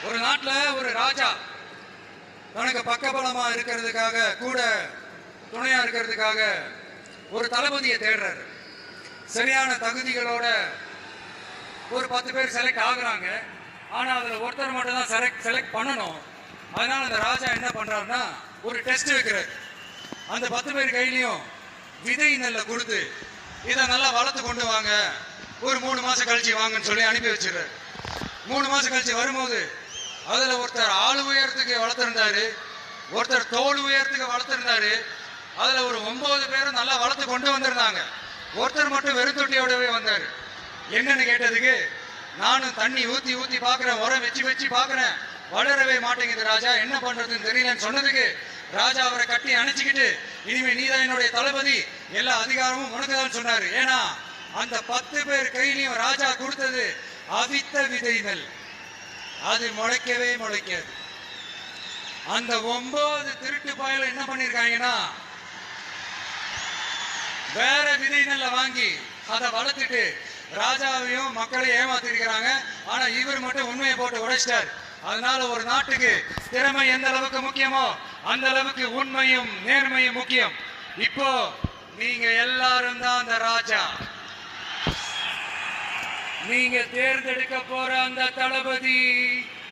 ஒரு நாட்டில் ஒரு ராஜா தனக்கு பக்கபலமா இருக்கிறதுக்காக கூட துணையா இருக்கிறதுக்காக ஒரு தளபதியை தேடுறாரு. சரியான தகுதிகளோட ஒரு 10 பேர் செலக்ட் ஆகுறாங்க. ஆனா அதுல ஒருத்தர் மட்டும் தான் செலக்ட் பண்ணணும். அதனால அந்த ராஜா என்ன பண்றாருன்னா ஒரு டெஸ்ட் வைக்கிறார். அந்த 10 பேர் கையிலையும் விதை நெல்லை கொடுத்து இதை நல்லா வளர்த்து கொண்டு வாங்க, ஒரு 3 மாசம் கழிச்சு வாங்கன்னு சொல்லி அனுப்பி வச்சிருக்காரு. 3 மாசம் கழிச்சு வரும்போது அதுல ஒருத்தர் ஆளு உயரத்துக்கு வளர்த்திருந்தாரு, ஒருத்தர் தோல் உயரத்துக்கு வளர்த்திருந்தாரு. அதுல ஒரு 9 பேரும் நல்லா வளர்த்து கொண்டு வந்திருந்தாங்க. ஒருத்தர் மட்டும் வெறுத்தொட்டியோடவே வந்தாரு. என்னன்னு கேட்டதுக்கு, நானும் தண்ணி ஊத்தி ஊத்தி பாக்குறேன், உரம் வச்சு வச்சு பாக்குறேன், வளரவே மாட்டேங்குது ராஜா, என்ன பண்றதுன்னு தெரியலன்னு சொன்னதுக்கு ராஜா அவரை கட்டி அணைச்சிக்கிட்டு, இனிமே நீதான் என்னுடைய தளபதி, எல்லா அதிகாரமும் உனக்குதான் சொன்னாரு. ஏன்னா அந்த 10 பேர் கையிலையும் ராஜா கொடுத்தது அவித்த விதை நெல், அது முளைக்கவே முளைக்காது. அந்த 9 திருட்டு பாயல என்ன பண்ணிருக்காங்கன்னா வேற விதை நெல்லை வாங்கி அதை வளர்த்துட்டு ராஜாவையும் மக்களையும் ஏமாத்திருக்கிறாங்க. ஆனா இவர் மட்டும் உண்மையை போட்டு உடைச்சிட்டார். அதனால ஒரு நாட்டுக்கு திறமை எந்த அளவுக்கு முக்கியமோ அந்த அளவுக்கு உண்மையும் நேர்மையும் முக்கியம். இப்போ நீங்க எல்லாரும் தான் அந்த ராஜா. நீங்க தேர்ந்தெடுக்க போற அந்த தளபதி